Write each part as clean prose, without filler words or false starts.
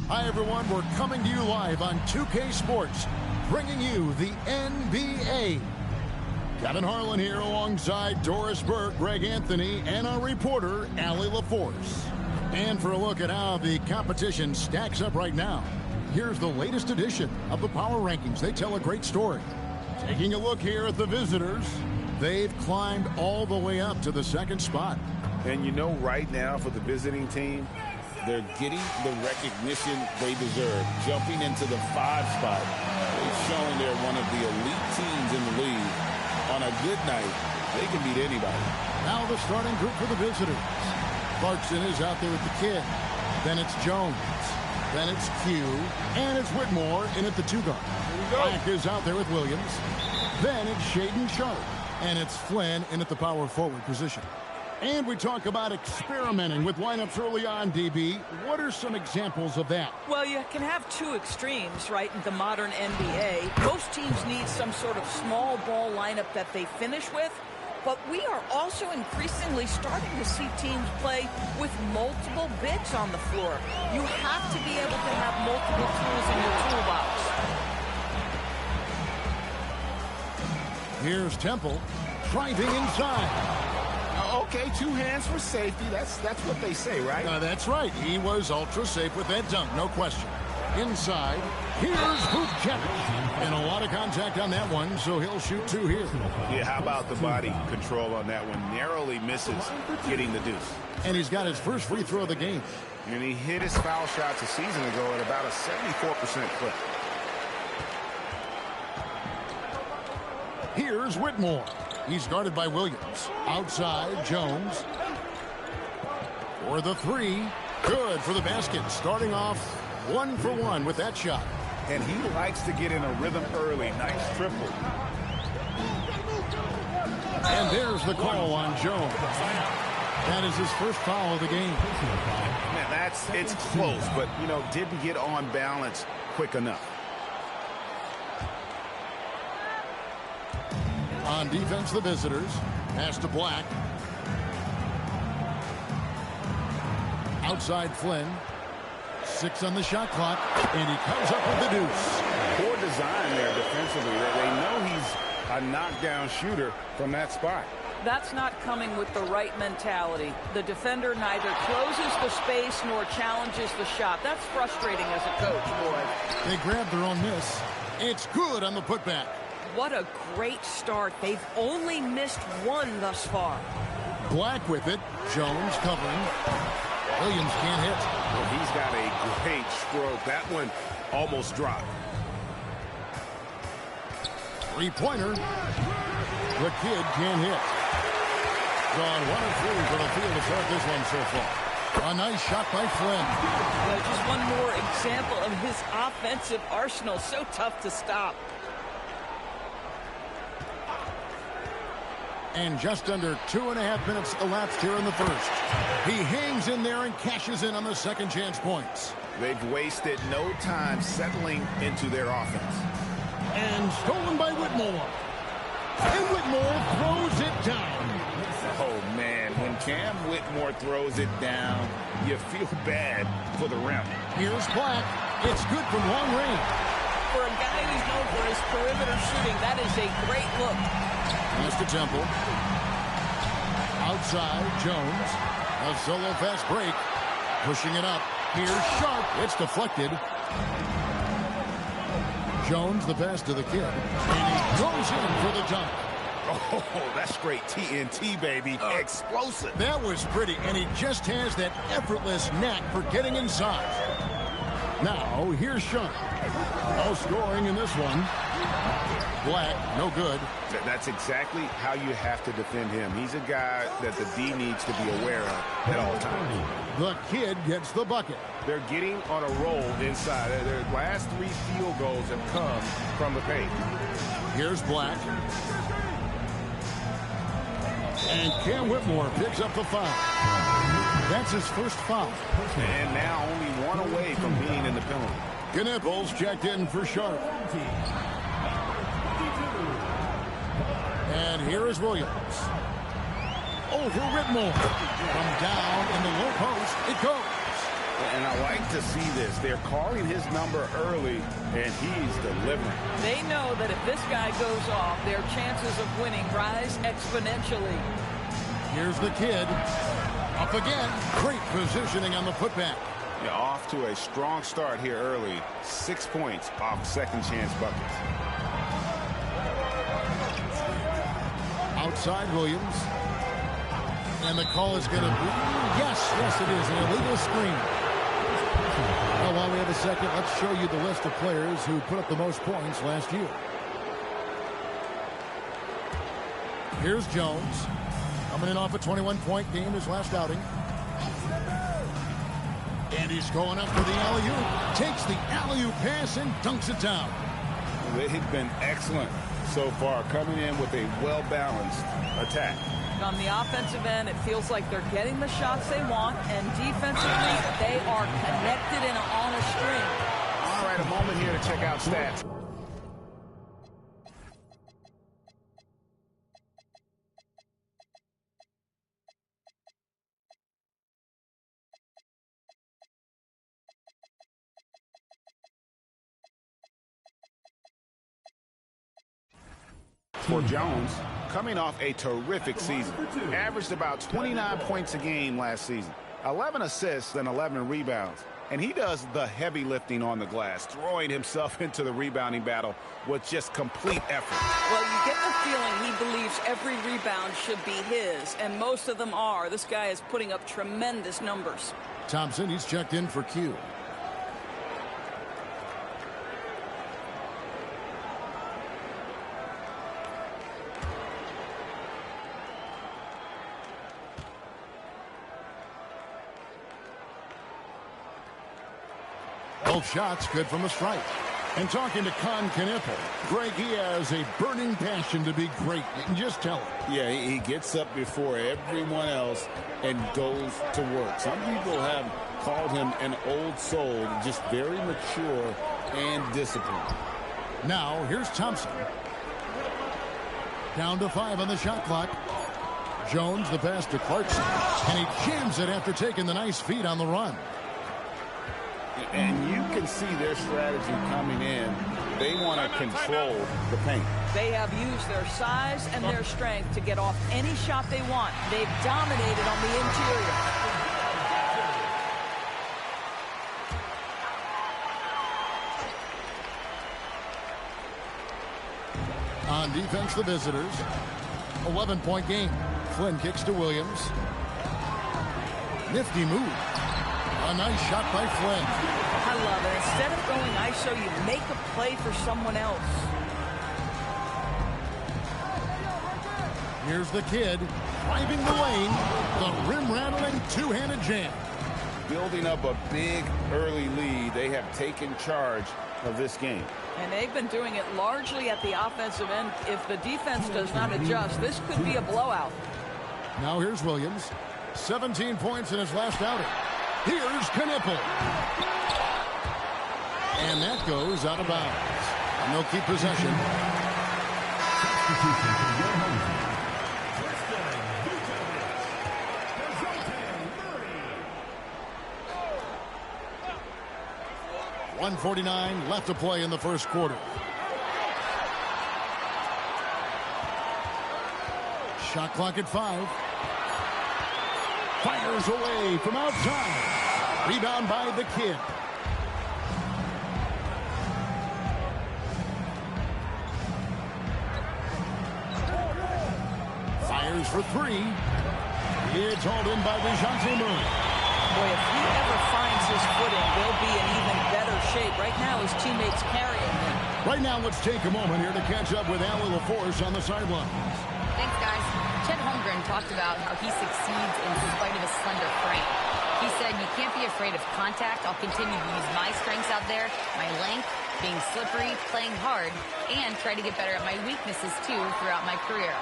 Hi, everyone. We're coming to you live on 2K Sports, bringing you the NBA. Kevin Harlan here alongside Doris Burke, Greg Anthony, and our reporter, Allie LaForce. And for a look at how the competition stacks up right now, here's the latest edition of the Power Rankings. They tell a great story. Taking a look here at the visitors, they've climbed all the way up to the second spot. And you know, right now for the visiting team, they're getting the recognition they deserve, jumping into the 5 spot. They've shown they're one of the elite teams in the league. On a good night, they can beat anybody. Now the starting group for the visitors. Clarkson is out there with the kid. Then it's Jones. Then it's Q. And it's Whitmore in at the 2 guard. Black is out there with Williams. Then it's Shaedon Sharpe. And it's Flynn in at the power forward position. And we talk about experimenting with lineups early on, DB. What are some examples of that? Well, you can have 2 extremes, right, in the modern NBA. Most teams need some sort of small ball lineup that they finish with. But we are also increasingly starting to see teams play with multiple bigs on the floor. You have to be able to have multiple tools in your toolbox. Here's Temple driving inside. Okay, 2 hands for safety. That's what they say, right? That's right. He was ultra safe with that dunk, no question. Inside, here's Vucevic. And a lot of contact on that one, so he'll shoot 2 here. Yeah, how about the body control on that one? Narrowly misses getting the deuce. And he's got his first free throw of the game. And he hit his foul shots a season ago at about a 74% clip. Here's Whitmore. He's guarded by Williams. Outside, Jones. For the 3. Good for the basket. Starting off 1 for 1 with that shot. And he likes to get in a rhythm early. Nice triple. And there's the call on Jones. That is his first foul of the game. Man, it's close, but, you know, didn't get on balance quick enough. On defense, the visitors. Pass to Black. Outside Flynn. 6 on the shot clock. And he comes up with the deuce. Poor design there defensively. They know he's a knockdown shooter from that spot. That's not coming with the right mentality. The defender neither closes the space nor challenges the shot. That's frustrating as a coach, boy. They grab their own miss. It's good on the putback. What a great start. They've only missed 1 thus far. Black with it. Jones covering. Williams can't hit. Well, he's got a great stroke. That one almost dropped. 3-pointer. The kid can't hit. Gone 1 of 3 for the field to start this one so far. A nice shot by Flynn. Just one more example of his offensive arsenal. So tough to stop. And just under 2.5 minutes elapsed here in the first. He hangs in there and cashes in on the second chance points. They've wasted no time settling into their offense. And stolen by Whitmore. And Whitmore throws it down. Oh, man, when Cam Whitmore throws it down, you feel bad for the rim. Here's Black. It's good from long range. For a guy who's known for his perimeter shooting, that is a great look. Pass to Temple. Outside, Jones. A solo fast break. Pushing it up. Here's Sharpe. It's deflected. Jones, the pass to the kid. And he goes in for the dunk. Oh, that's great TNT, baby. Explosive. That was pretty, and he just has that effortless knack for getting inside. Now, here's Sharpe. No scoring in this one. Black, no good. That's exactly how you have to defend him. He's a guy that the D needs to be aware of at all times. The kid gets the bucket. They're getting on a roll inside. Their last 3 field goals have come from the paint. Here's Black. And Cam Whitmore picks up the foul. That's his first foul. And now only 1 away from being in the penalty. Knipples checked in for Sharpe. And here is Williams. Over Whitmore. From down in the low post, it goes. And I like to see this. They're calling his number early, and he's delivering. They know that if this guy goes off, their chances of winning rise exponentially. Here's the kid. Up again. Great positioning on the putback. Yeah, off to a strong start here early. 6 points off second chance buckets. Outside Williams. And the call is going to be, yes, it is, an illegal screen. Well, while we have a second, let's show you the list of players who put up the most points last year. Here's Jones. Coming in off a 21-point game his last outing. And he's going up for the alley-oop. Takes the alley-oop pass and dunks it down. They've been excellent so far, coming in with a well-balanced attack. On the offensive end, it feels like they're getting the shots they want, and defensively, they are connected and on a string. All right, a moment here to check out stats. For Jones, coming off a terrific season, averaged about 29 points a game last season, 11 assists and 11 rebounds. And he does the heavy lifting on the glass, throwing himself into the rebounding battle with just complete effort. Well, you get the feeling he believes every rebound should be his, and most of them are. This guy is putting up tremendous numbers. Thompson, he's checked in for Q. Both shots good from the strike. And talking to Con Knippel, Greg, he has a burning passion to be great. You can just tell it. Yeah, he gets up before everyone else and goes to work. Some people have called him an old soul, just very mature and disciplined. Now, here's Thompson. Down to 5 on the shot clock. Jones, the pass to Clarkson. And he jams it after taking the nice feed on the run. And you can see their strategy coming in. They want to control the paint. They have used their size and their strength to get off any shot they want. They've dominated on the interior. On defense, the visitors. 11-point game. Flynn kicks to Williams. Nifty move. A nice shot by Flynn. I love it. Instead of going ISO, you make a play for someone else. Here's the kid driving the lane. The rim-rattling two-handed jam. Building up a big early lead. They have taken charge of this game. And they've been doing it largely at the offensive end. If the defense does not adjust, this could be a blowout. Now here's Williams. 17 points in his last outing. Here's Knippel. And that goes out of bounds. And they'll keep possession. 1:49 left to play in the first quarter. Shot clock at 5. Fires away from outside. Rebound by the kid. Fires for 3. It's hauled in by DeJounte Murray. Boy, if he ever finds his footing, they'll be in even better shape. Right now, his teammates carrying him. Right now, let's take a moment here to catch up with Allie LaForce on the sidelines. Thanks, guys. Chet Holmgren talked about how he succeeds in spite of his slender frame. He said, you can't be afraid of contact. I'll continue to use my strengths out there, my length, being slippery, playing hard, and try to get better at my weaknesses, too, throughout my career.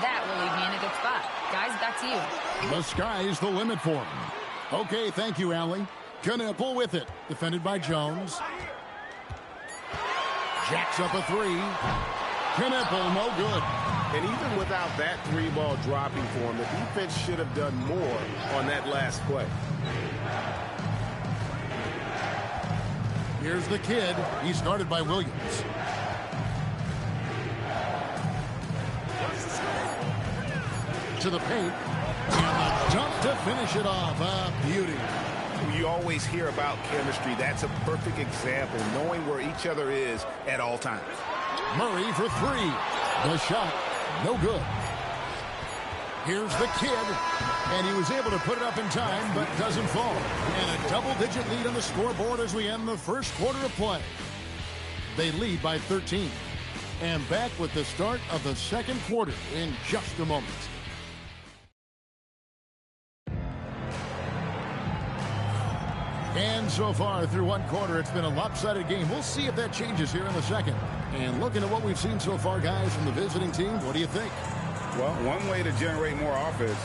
That will leave me in a good spot. Guys, back to you. The sky's the limit for him. Okay, thank you, Allie. Knippel with it. Defended by Jones. Jacks up a 3. Knippel, no good. And even without that 3-ball dropping for him, the defense should have done more on that last play. Here's the kid. He's guarded by Williams. To the paint. And the dunk to finish it off. A beauty. You always hear about chemistry. That's a perfect example, knowing where each other is at all times. Murray for three. The shot, no good. Here's the kid, and he was able to put it up in time, but doesn't fall. And a double-digit lead on the scoreboard as we end the first quarter of play. They lead by 13. And back with the start of the second quarter in just a moment. And so far through one quarter, it's been a lopsided game. We'll see if that changes here in the second. And looking at what we've seen so far, guys, from the visiting team, what do you think? Well, one way to generate more offense,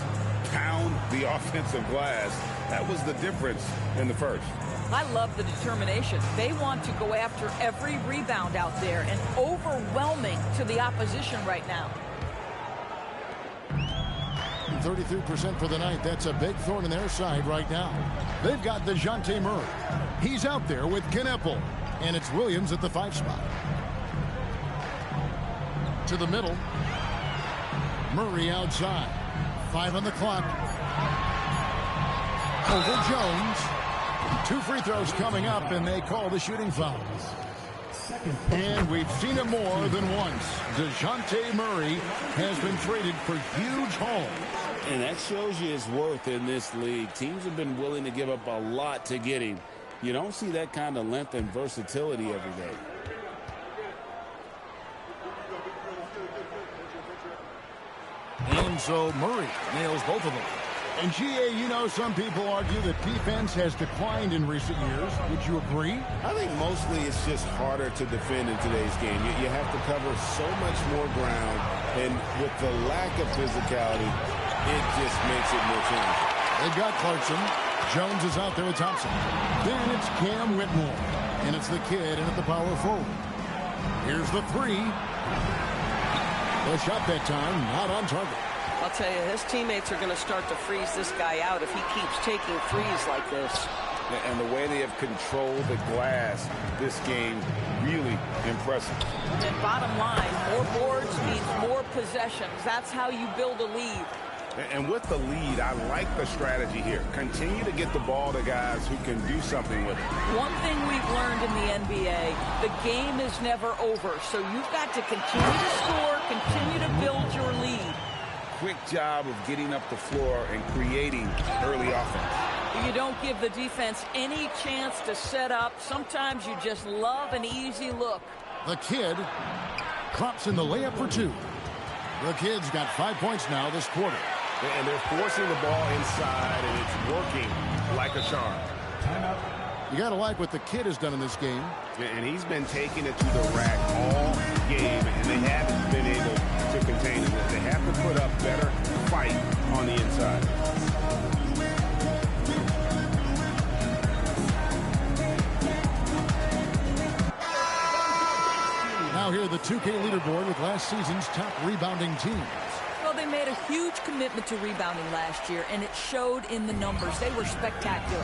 pound the offensive glass. That was the difference in the first. I love the determination. They want to go after every rebound out there, and overwhelming to the opposition right now. 33% for the night. That's a big thorn in their side right now. They've got DeJounte Murray. He's out there with Kneppel. And it's Williams at the 5 spot. To the middle. Murray outside. 5 on the clock. Over Jones. 2 free throws coming up, and they call the shooting foul. And we've seen it more than once. DeJounte Murray has been traded for huge haul. And that shows you his worth in this league. Teams have been willing to give up a lot to get him. You don't see that kind of length and versatility every day. And so Murray nails both of them. And GA, you know, some people argue that defense has declined in recent years. Would you agree? I think mostly it's just harder to defend in today's game. You have to cover so much more ground, and with the lack of physicality, it just makes it more challenging. They've got Clarkson. Jones is out there with Thompson. Then it's Cam Whitmore. And it's the kid in at the power forward. Here's the three. The shot that time, not on target. I'll tell you, his teammates are going to start to freeze this guy out if he keeps taking threes like this. And the way they have controlled the glass this game, really impressive. And bottom line, more boards means more possessions. That's how you build a lead. And with the lead, I like the strategy here. Continue to get the ball to guys who can do something with it. One thing we've learned in the NBA, the game is never over. So you've got to continue to score, continue to build your lead. Quick job of getting up the floor and creating early offense. You don't give the defense any chance to set up. Sometimes you just love an easy look. The kid drops in the layup for 2. The kid's got 5 points now this quarter. And they're forcing the ball inside, and it's working like a charm. You got to like what the kid has done in this game. And he's been taking it to the rack all game, and they haven't been able to contain him. They have to put up better fight on the inside. Now here the 2K leaderboard with last season's top rebounding teams. Well, they made a huge commitment to rebounding last year, and it showed in the numbers. They were spectacular.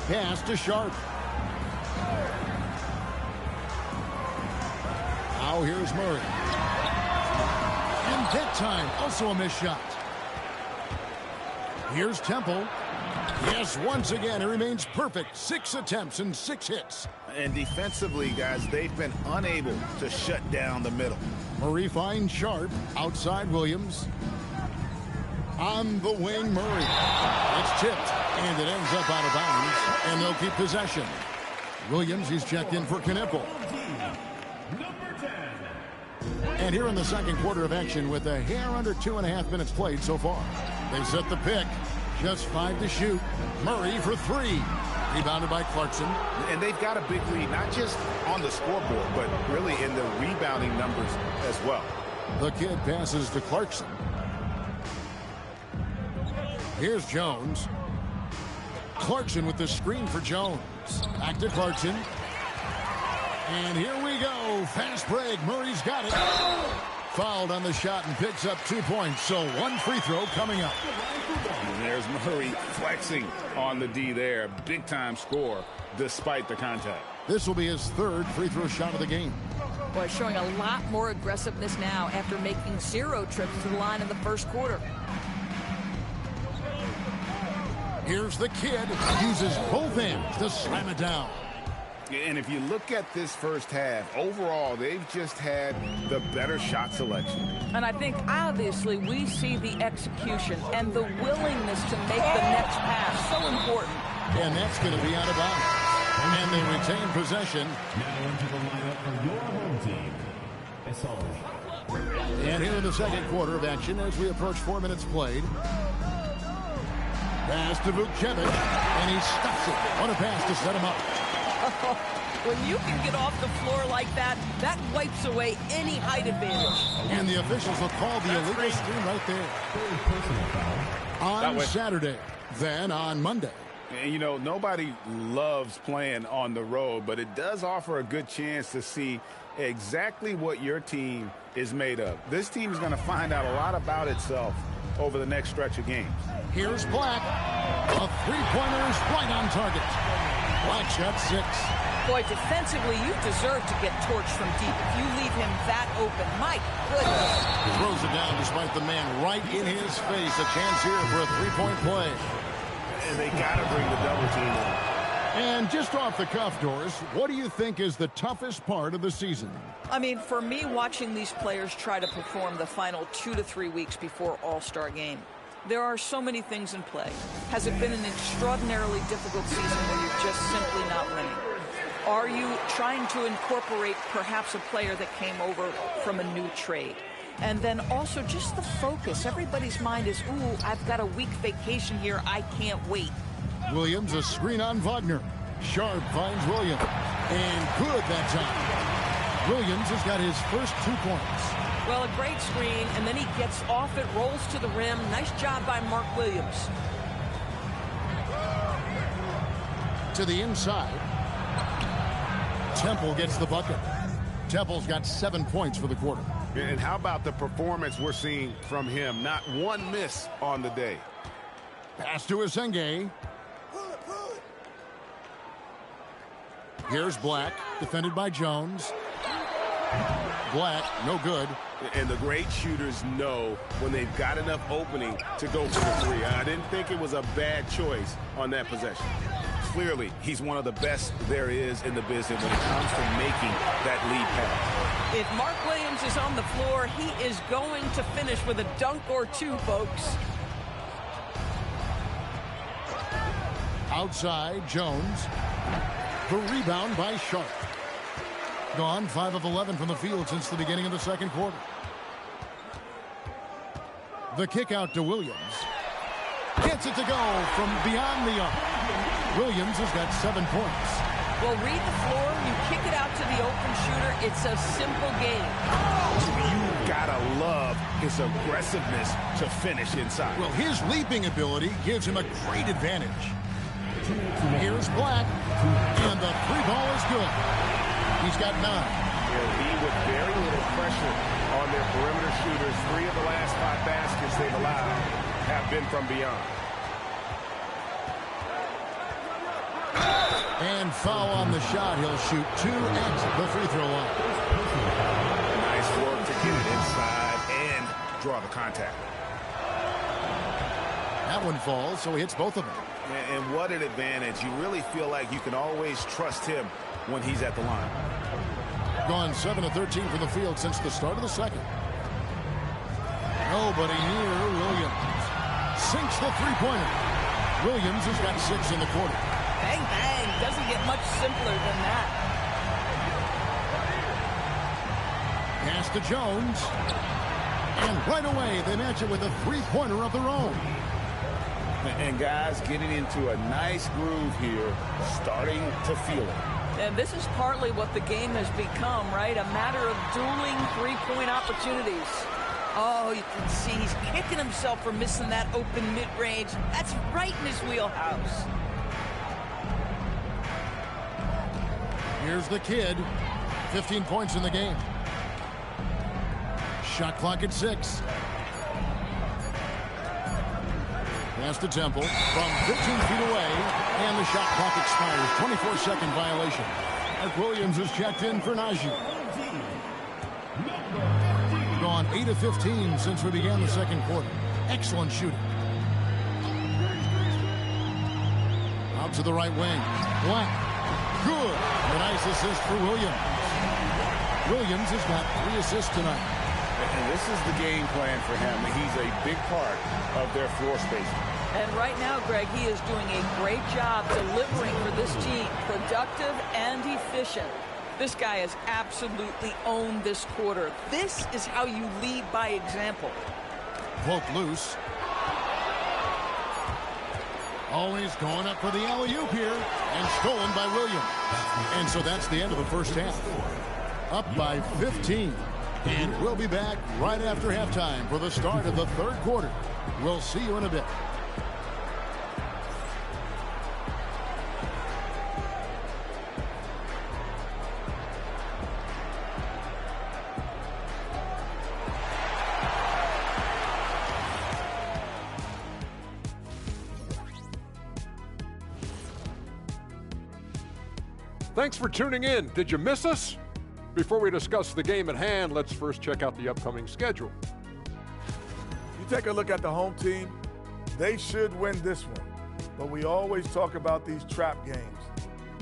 Pass to Sharp. Now here's Murray. And that time, also a missed shot. Here's Temple. Yes, once again, it remains perfect. 6 attempts and 6 hits. And defensively, guys, they've been unable to shut down the middle. Murray finds Sharp. Outside Williams. On the wing, Murray. It's tipped, and it ends up out of bounds, and they'll keep possession. Williams, he's checked in for Kneppel. And here in the second quarter of action with a hair under 2.5 minutes played so far. They set the pick. Just 5 to shoot. Murray for 3. Rebounded by Clarkson. And they've got a big lead, not just on the scoreboard, but really in the rebounding numbers as well. The kid passes to Clarkson. Here's Jones. Clarkson with the screen for Jones. Back to Clarkson. And here we go. Fast break. Murray's got it. Fouled on the shot and picks up 2 points. So one free throw coming up. And there's Murray flexing on the D there. Big time score despite the contact. This will be his third free throw shot of the game. Boy, showing a lot more aggressiveness now after making 0 trips to the line in the first quarter. Here's the kid. Uses both hands to slam it down. And if you look at this first half, overall, they've just had the better shot selection. And I think, obviously, we see the execution and the willingness to make the next pass so important. And that's going to be out of bounds. And they retain possession. Now into the lineup for your home team. And here in the second quarter of action as we approach 4 minutes played. Pass to Vukcevic, and he stuffs it on a pass to set him up. When you can get off the floor like that, that wipes away any height advantage. And the officials will call the illegal screen right there. On Saturday, then on Monday. And, you know, nobody loves playing on the road, but it does offer a good chance to see exactly what your team is made of. This team is going to find out a lot about itself over the next stretch of games. Here's Black. A three-pointer is right on target. Black shot 6. Boy, defensively, you deserve to get torched from deep if you leave him that open. My goodness. Throws it down despite the man right in his face. A chance here for a three-point play. And they got to bring the double team in. And just off the cuff, Doris, what do you think is the toughest part of the season? I mean, for me, watching these players try to perform the final 2 to 3 weeks before All-Star game. There are so many things in play. Has it been an extraordinarily difficult season where you're just simply not winning? Are you trying to incorporate perhaps a player that came over from a new trade? And then also just the focus. Everybody's mind is, ooh, I've got a week vacation here. I can't wait. Williams, a screen on Wagner. Sharp finds Williams. And good that time. Williams has got his first 2 points. Well, a great screen, and then he gets off it, rolls to the rim. Nice job by Mark Williams. To the inside. Temple gets the bucket. Temple's got 7 points for the quarter. And how about the performance we're seeing from him? Not one miss on the day. Pass to Asenge. Here's Black, defended by Jones. Black, no good. And the great shooters know when they've got enough opening to go for the three. I didn't think it was a bad choice on that possession. Clearly, he's one of the best there is in the business when it comes to making that lead pass. If Mark Williams is on the floor, he is going to finish with a dunk or 2, folks. Outside, Jones. The rebound by Sharp. Gone 5 of 11 from the field since the beginning of the second quarter. The kick out to Williams. Gets it to go from beyond the arc. Williams has got 7 points. Well, read the floor. You kick it out to the open shooter. It's a simple game. You gotta love his aggressiveness to finish inside. Well, his leaping ability gives him a great advantage. Here's Black. And the 3 ball is good. He's got 9. He'll be with very little pressure on their perimeter shooters. 3 of the last 5 baskets they've allowed have been from beyond. And foul on the shot. He'll shoot 2 at the free throw line. Nice work to get it inside and draw the contact. That one falls, so he hits both of them. And what an advantage. You really feel like you can always trust him when he's at the line. Gone 7 of 13 from the field since the start of the second. Nobody near Williams. Sinks the three-pointer. Williams has got 6 in the quarter. Bang, bang. Doesn't get much simpler than that. Pass to Jones. And right away, they match it with a three-pointer of their own. And guys getting into a nice groove here, starting to feel it. And this is partly what the game has become, right? A matter of dueling three-point opportunities. Oh, you can see he's kicking himself for missing that open mid-range. That's right in his wheelhouse. Here's the kid. 15 points in the game. Shot clock at 6. Pass to Temple from 15 feet away, and the shot clock expires. 24-second violation. Mark Williams is checked in for Najee. Gone 8 of 15 since we began the second quarter. Excellent shooting. Out to the right wing. Black. Good. A nice assist for Williams. Williams has got 3 assists tonight. And this is the game plan for him. He's a big part of their floor spacing. And right now, Greg, he is doing a great job delivering for this team. Productive and efficient. This guy has absolutely owned this quarter. This is how you lead by example. Volk loose. Always going up for the alley-oop here. And stolen by Williams. And so that's the end of the first half. Up by 15. And we'll be back right after halftime for the start of the third quarter. We'll see you in a bit. Thanks for tuning in. Did you miss us? Before we discuss the game at hand, let's first check out the upcoming schedule. You take a look at the home team, they should win this one. But we always talk about these trap games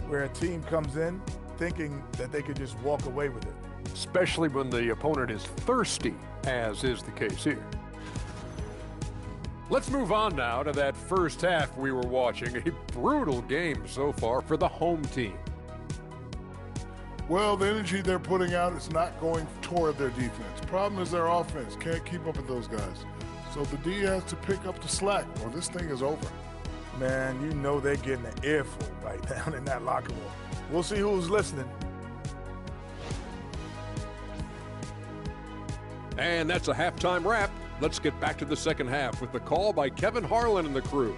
where a team comes in thinking that they could just walk away with it. Especially when the opponent is thirsty, as is the case here. Let's move on now to that first half we were watching. A brutal game so far for the home team. Well, the energy they're putting out is not going toward their defense. Problem is their offense can't keep up with those guys. So the D has to pick up the slack or this thing is over. Man, you know they're getting an earful right down in that locker room. We'll see who's listening. And that's a halftime wrap. Let's get back to the second half with the call by Kevin Harlan and the crew.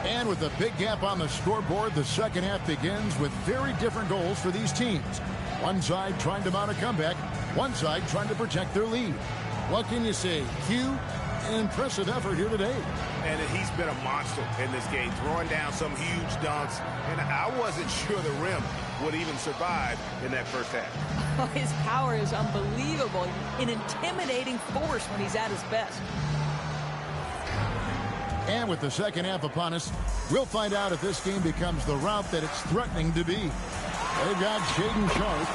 And with a big gap on the scoreboard, the second half begins with very different goals for these teams. One side trying to mount a comeback, one side trying to protect their lead. What can you say? Q, an impressive effort here today. And he's been a monster in this game, throwing down some huge dunks. And I wasn't sure the rim would even survive in that first half. Oh, his power is unbelievable. An intimidating force when he's at his best. And with the second half upon us, we'll find out if this game becomes the route that it's threatening to be. They've got Shaden Sharp.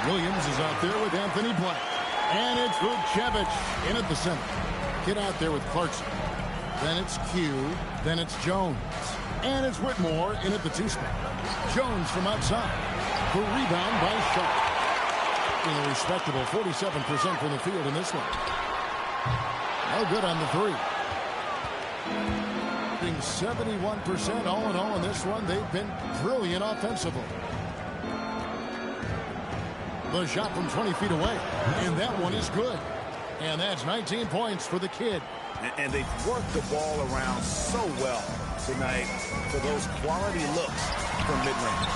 Williams is out there with Anthony Black. And it's Vucevic in at the center. Get out there with Clarkson. Then it's Q. Then it's Jones. And it's Whitmore in at the two-spot. Jones from outside. For rebound by Sharp. In a respectable 47% from the field in this one. No good on the three. 71% all in all in this one. They've been brilliant offensively. The shot from 20 feet away, and that one is good. And that's 19 points for the kid. And they've worked the ball around so well tonight for those quality looks from mid-range.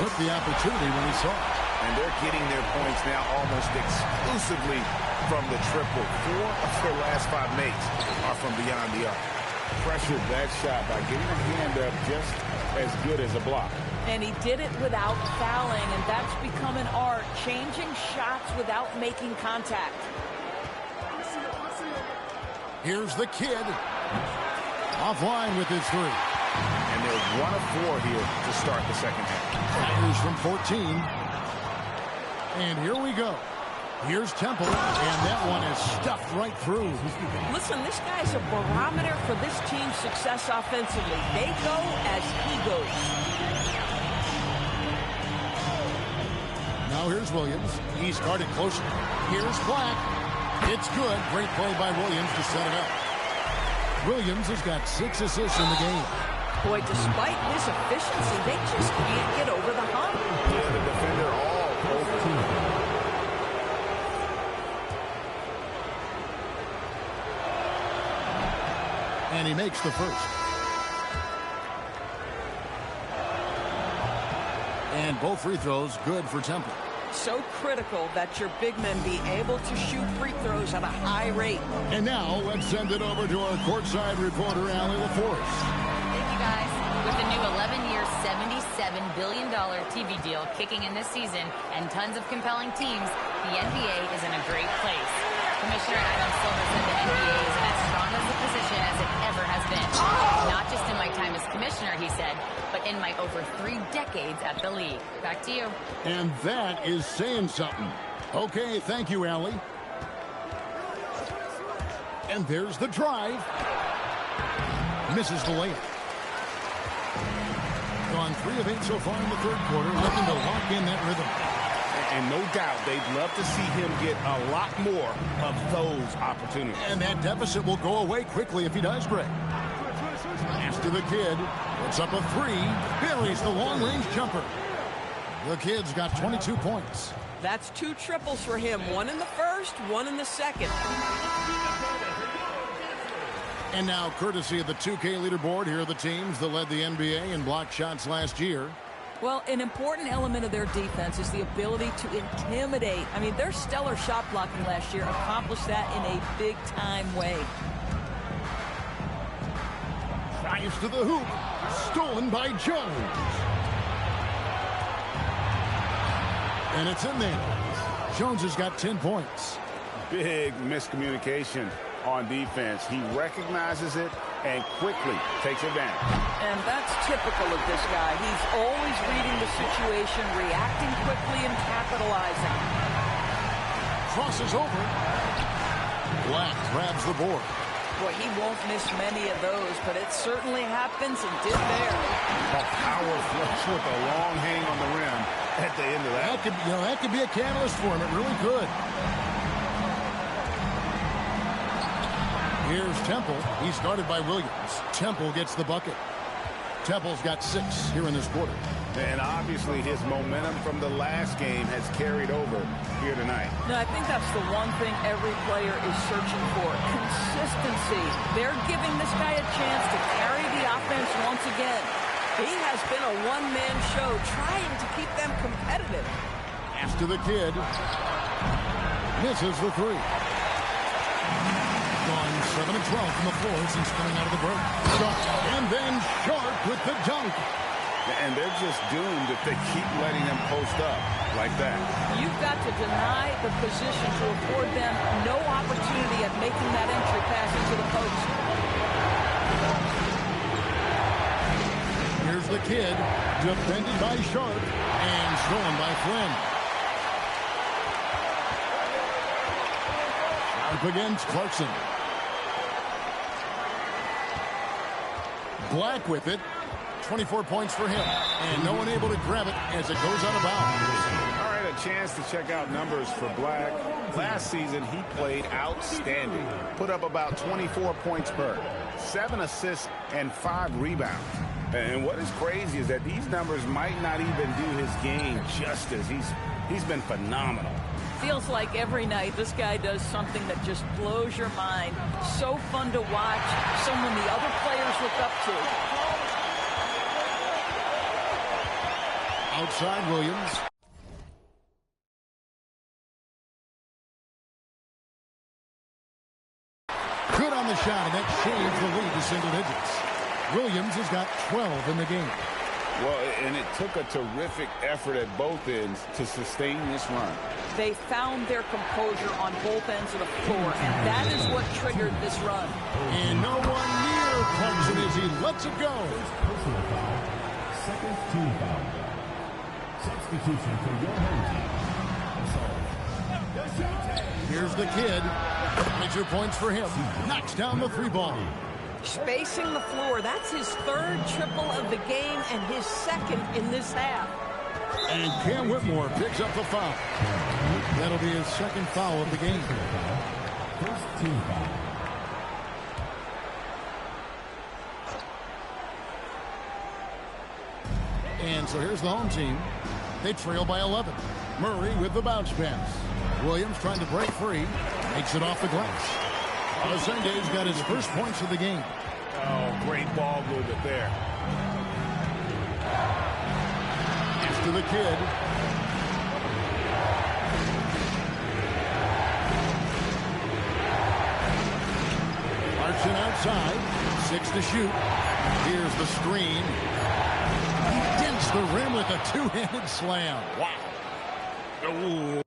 Took the opportunity when he saw it. And they're getting their points now almost exclusively from the triple. 4 of their last 5 makes are from beyond the arc. Pressured that shot by getting a hand up just as good as a block. And he did it without fouling, and that's become an art, changing shots without making contact. Here's the kid. Offline with his three. And they're 1 of 4 here to start the second half. Fires from 14. And here we go. Here's Temple, and that one is stuffed right through. Listen, this guy's a barometer for this team's success offensively. They go as he goes. Now here's Williams. He started closer. Here's Black. It's good. Great play by Williams to set it up. Williams has got 6 assists in the game. Boy, despite his efficiency, they just can't get over the hump. Yeah, the defender all over. makes the first. And both free throws good for Temple. So critical that your big men be able to shoot free throws at a high rate. And now let's send it over to our courtside reporter, Allie LaForce. Thank you, guys. With the new 11-year, $77 billion TV deal kicking in this season and tons of compelling teams, the NBA is in a great place. Commissioner Adam Silver said the NBA is in as strong as a position as it ever has been. Not just in my time as commissioner, he said, but in my over 3 decades at the league. Back to you. And that is saying something. Okay, thank you, Allie. And there's the drive. Misses the layup. Gone 3 of 8 so far in the third quarter, looking to lock in that rhythm. And no doubt they'd love to see him get a lot more of those opportunities. And that deficit will go away quickly if he does, Greg. Pass to the kid. Puts up a 3. Buries the long-range jumper. The kid's got 22 points. That's 2 triples for him. 1 in the first, 1 in the second. And now, courtesy of the 2K leaderboard, here are the teams that led the NBA in block shots last year. Well, an important element of their defense is the ability to intimidate. I mean, their stellar shot blocking last year accomplished that in a big-time way. Drives to the hoop. Stolen by Jones. And it's in there. Jones has got 10 points. Big miscommunication on defense. He recognizes it and quickly takes advantage. And that's typical of this guy. He's always reading the situation, reacting quickly, and capitalizing. Crosses over. Black grabs the board. Boy, he won't miss many of those, but it certainly happens and did there. A power flush with a long hang on the rim at the end of that. That could be a catalyst for him. It really could. Here's Temple. He's guarded by Williams. Temple gets the bucket. Temple's got 6 here in this quarter. And obviously his momentum from the last game has carried over here tonight. No, I think that's the one thing every player is searching for. Consistency. They're giving this guy a chance to carry the offense once again. He has been a one-man show trying to keep them competitive. Pass to the kid. Misses the 3. Gone 7 of 12 from the floor since coming out of the break. And then Sharp with the dunk. And they're just doomed if they keep letting them post up like that. You've got to deny the position to afford them no opportunity at making that entry pass into the post. Here's the kid, defended by Sharp and stolen by Flynn. Sharp against Clarkson. Black with it. 24 points for him. And no one able to grab it as it goes out of bounds. All right, a chance to check out numbers for Black. Last season, he played outstanding. Put up about 24 points per, 7 assists, and 5 rebounds. And what is crazy is that these numbers might not even do his game justice. He's been phenomenal. Feels like every night this guy does something that just blows your mind. So fun to watch. Someone the other players look up to. Outside Williams. Good on the shot, and that changed the lead to single digits. Williams has got 12 in the game. Well, and it took a terrific effort at both ends to sustain this run. They found their composure on both ends of the floor, and that is what triggered this run. And no one near Clarkson as he lets it go. Personal foul. Second team foul. Substitution for your home team. Here's the kid. 22 points for him. Knocks down the 3 ball. Spacing the floor. That's his 3rd triple of the game and his 2nd in this half. And Cam Whitmore picks up the foul. That'll be his 2nd foul of the game. First team foul. And so here's the home team. They trail by 11. Murray with the bounce pass. Williams trying to break free. Makes it off the glass. Alasende's got his first points of the game. Oh, Great ball movement there. Pass to the kid. Clarkson outside. 6 to shoot. Here's the screen. He dents the rim with a two-handed slam. Wow. Ooh.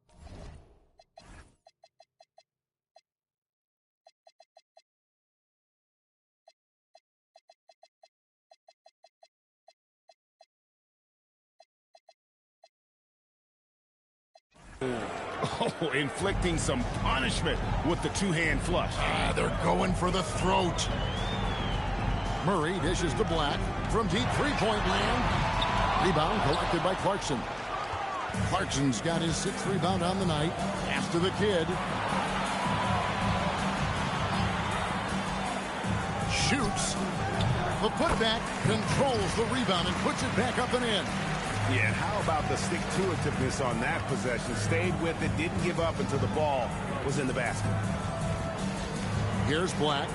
Oh, inflicting some punishment with the two-hand flush. They're going for the throat. Murray dishes to Black from deep three-point land. Rebound collected by Clarkson. Clarkson's got his 6th rebound on the night. Pass to the kid. Shoots. The putback controls the rebound and puts it back up and in. Yeah, and how about the stick-to-itiveness on that possession? Stayed with it, didn't give up until the ball was in the basket. Here's Black.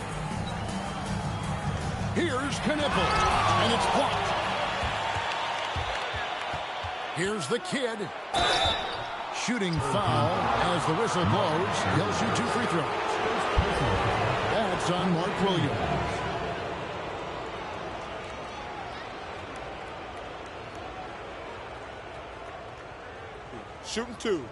Here's Knippel, and it's blocked. Here's the kid. Shooting foul as the whistle blows. He'll shoot 2 free throws. That's on Mark Williams. Shooting 2.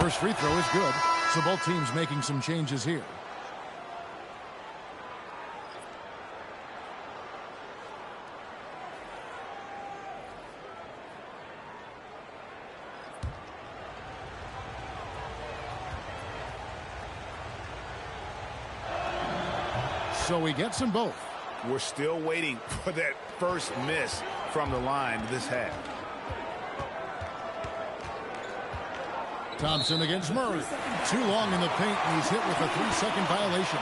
First free throw is good, so both teams making some changes here. So he gets them both. We're still waiting for that first miss from the line this half. Thompson against Murray. Too long in the paint, and he's hit with a 3-second violation.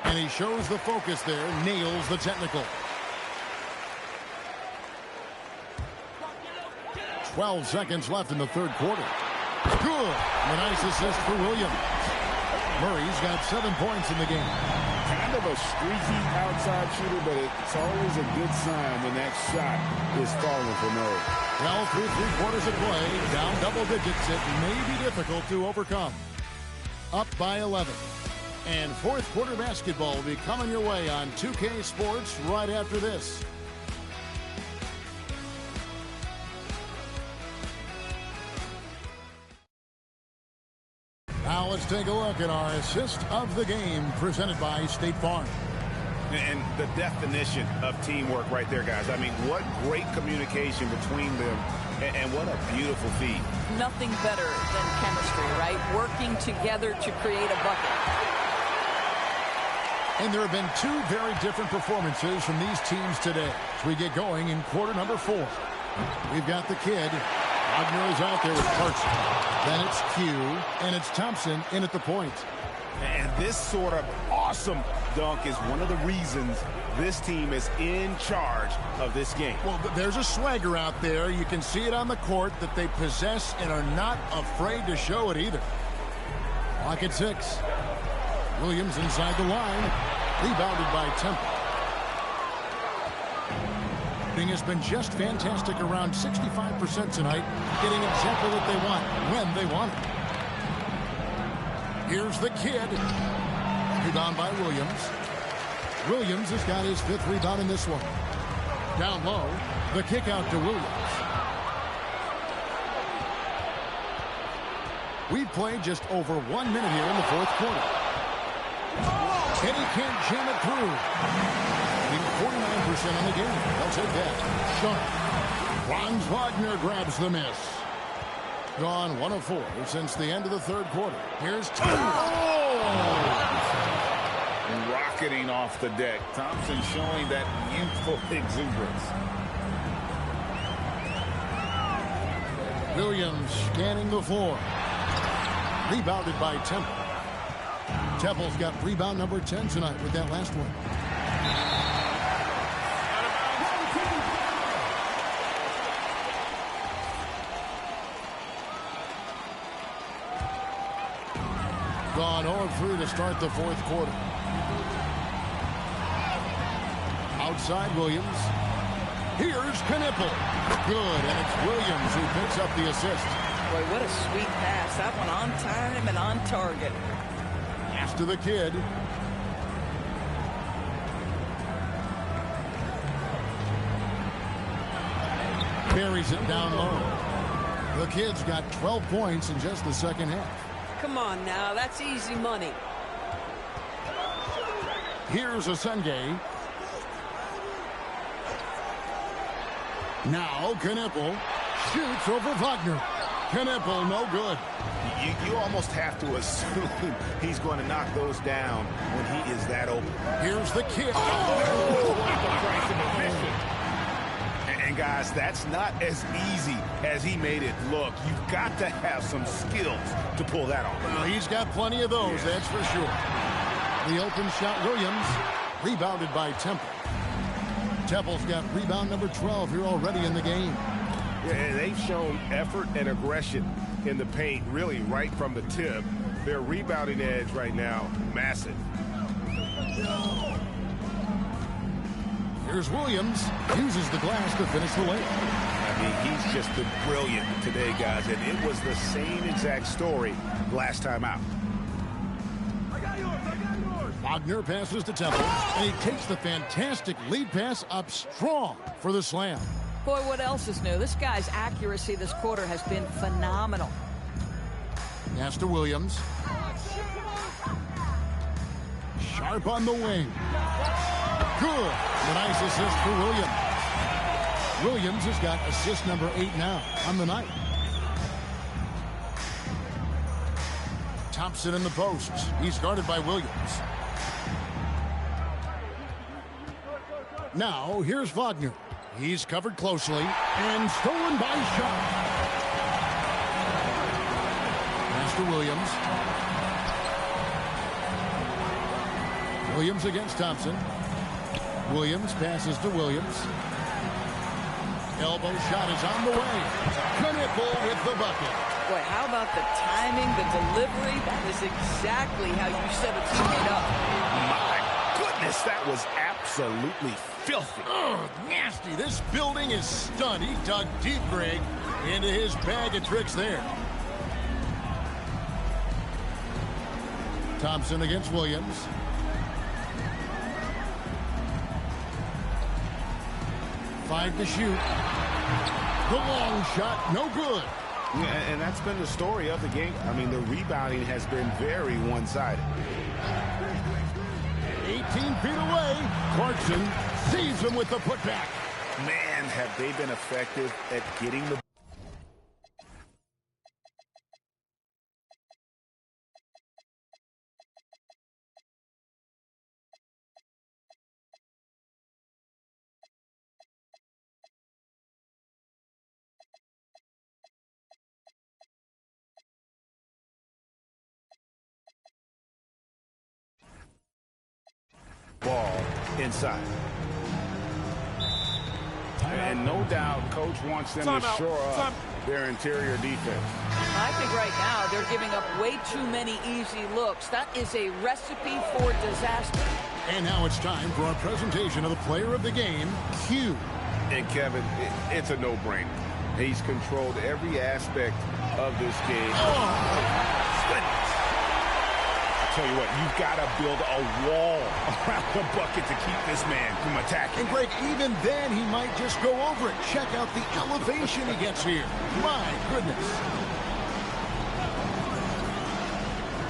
And he shows the focus there, nails the technical. 12 seconds left in the third quarter. Good. A nice assist for Williams. Murray's got 7 points in the game. Kind of a streaky outside shooter, but it's always a good sign when that shot is falling for Murray. Well, through 3 quarters of play, down double digits, it may be difficult to overcome. Up by 11. And fourth quarter basketball will be coming your way on 2K Sports right after this. Now let's take a look at our assist of the game presented by State Farm. And the definition of teamwork right there, guys. I mean, what great communication between them, and what a beautiful feat. Nothing better than chemistry, right? Working together to create a bucket. And there have been 2 very different performances from these teams today as we get going in quarter number 4. We've got the kid. Wagner is out there with Clarkson. Then it's Q, and it's Thompson in at the point. And this sort of awesome dunk is one of the reasons this team is in charge of this game. Well, there's a swagger out there. You can see it on the court that they possess and are not afraid to show it either. Clock at 6. Williams inside the line. Rebounded by Temple. Has been just fantastic, around 65% tonight, getting exactly what they want when they want it. Here's the kid. Rebound by Williams. Williams has got his 5th rebound in this one. Down low, the kick out to Williams. We've played just over 1 minute here in the fourth quarter. And he can't jam it through. 49% on the game. They'll take that. Sharp. Franz Wagner grabs the miss. Gone 1 of 4 since the end of the third quarter. Here's Thompson. Rocketing off the deck. Thompson showing that youthful exuberance. Williams scanning the floor. Rebounded by Temple. Temple's got rebound number 10 tonight with that last one. Gone 0-3 to start the fourth quarter. Outside Williams. Here's Knipple. Good, and it's Williams who picks up the assist. Boy, what a sweet pass. That one on time and on target. Pass to the kid. Buries it down low. The kid's got 12 points in just the second half. Come on now, that's easy money. Here's Asenge. Now Knipple shoots over Wagner. Knipple, no good. You almost have to assume he's going to knock those down when he is that open. Here's the kick. And guys, that's not as easy as he made it look. You've got to have some skills to pull that off. Well, he's got plenty of those, that's for sure. The open shot, Williams, rebounded by Temple. Temple's got rebound number 12 here already in the game. Yeah, they've shown effort and aggression in the paint, really right from the tip. Their rebounding edge right now, massive. Here's Williams, uses the glass to finish the layup. I mean, he's just been brilliant today, guys, and it was the same exact story last time out. Wagner passes to Temple, and he takes the fantastic lead pass up strong for the slam. Boy, what else is new? This guy's accuracy this quarter has been phenomenal. Pass to Williams. Sharp on the wing. Good. A nice assist for Williams. Williams has got assist number 8 now on the night. Thompson in the post. He's guarded by Williams. Now, here's Wagner. He's covered closely and stolen by Shaw. Pass to Williams. Williams against Thompson. Williams passes to Williams. Elbow shot is on the way. Knipple with the bucket. Boy, how about the timing, the delivery? That is exactly how you set a teammate up. My goodness, that was absolutely filthy. Oh, nasty. This building is stunned. He dug deep, Greg, into his bag of tricks there. Thompson against Williams. Five to shoot. The long shot, no good. Yeah, and that's been the story of the game. I mean, the rebounding has been very one-sided. 18 feet away. Clarkson sees him with the putback. Man, have they been effective at getting the... ball inside. And no doubt, Coach wants them to shore up their interior defense. I think right now they're giving up way too many easy looks. That is a recipe for disaster. And now it's time for our presentation of the player of the game, Q. And Kevin, it's a no-brainer. He's controlled every aspect of this game. Goodness. Tell you what, you've got to build a wall around the bucket to keep this man from attacking. And Greg, even then, he might just go over it. Check out the elevation he gets here. My goodness.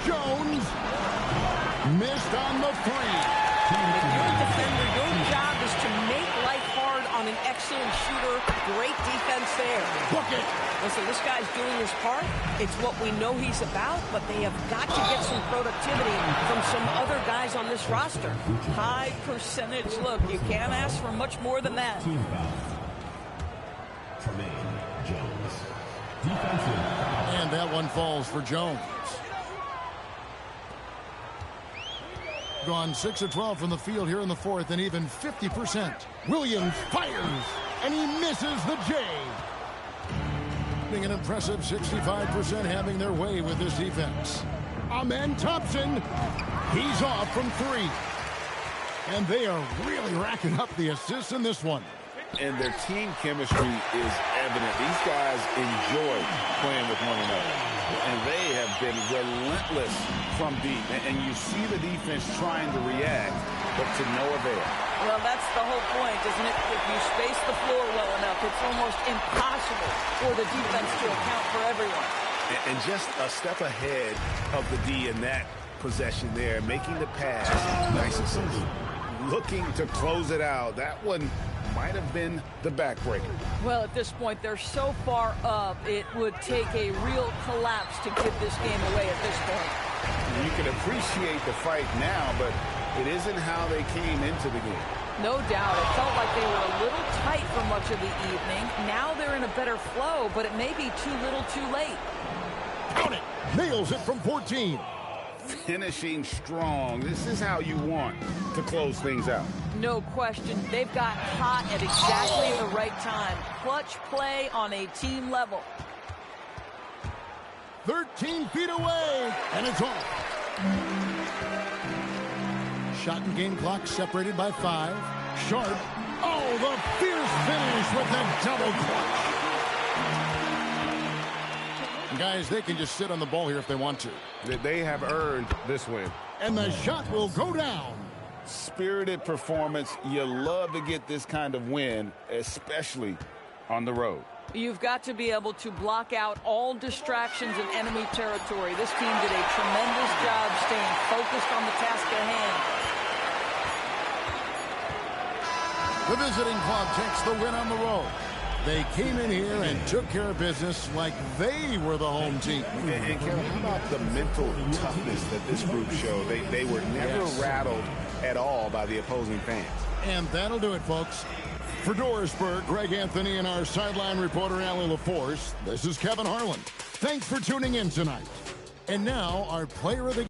Jones missed on the three. If you're a defender, your job is to make life hard on an excellent shooter. Great defense there. Book it. Listen, this guy's doing his part. It's what we know he's about, but they have got to get some productivity from some other guys on this roster. High percentage look. You can't ask for much more than that. Team foul. Tremaine Jones. Defensive. And that one falls for Jones. Gone 6 of 12 from the field here in the fourth, and even 50%. Williams fires, and he misses the J. Being an impressive 65% having their way with this defense. Amen Thompson. He's off from 3. And they are really racking up the assists in this one. And their team chemistry is evident. These guys enjoy playing with one another. And they have been relentless from deep. And you see the defense trying to react, but to no avail. Well, that's the whole point, isn't it? If you space the floor well enough, it's almost impossible for the defense to account for everyone. And just a step ahead of the D in that possession there, making the pass. Nice assist. Looking to close it out. That one might have been the backbreaker. Well, at this point, they're so far up, it would take a real collapse to give this game away at this point. You can appreciate the fight now, but it isn't how they came into the game. No doubt. It felt like they were a little tight for much of the evening. Now they're in a better flow, but it may be too little too late. Count it. Nails it from 14. Finishing strong. This is how you want to close things out. No question. They've got hot at exactly the right time. Clutch play on a team level. 13 feet away, and it's off. Shot and game clock separated by 5. Sharp. Oh, the fierce finish with the double clutch. Guys, they can just sit on the ball here if they want to. They have earned this win. And the shot will go down. Spirited performance. You love to get this kind of win, especially on the road. You've got to be able to block out all distractions in enemy territory. This team did a tremendous job staying focused on the task at hand. The visiting club takes the win on the road. They came in here and took care of business like they were the home team. And Kevin, how about the mental toughness that this group showed? They were never rattled at all by the opposing fans. And that'll do it, folks. For Dorisburg, Greg Anthony, and our sideline reporter, Allie LaForce, this is Kevin Harlan. Thanks for tuning in tonight. And now, our player of the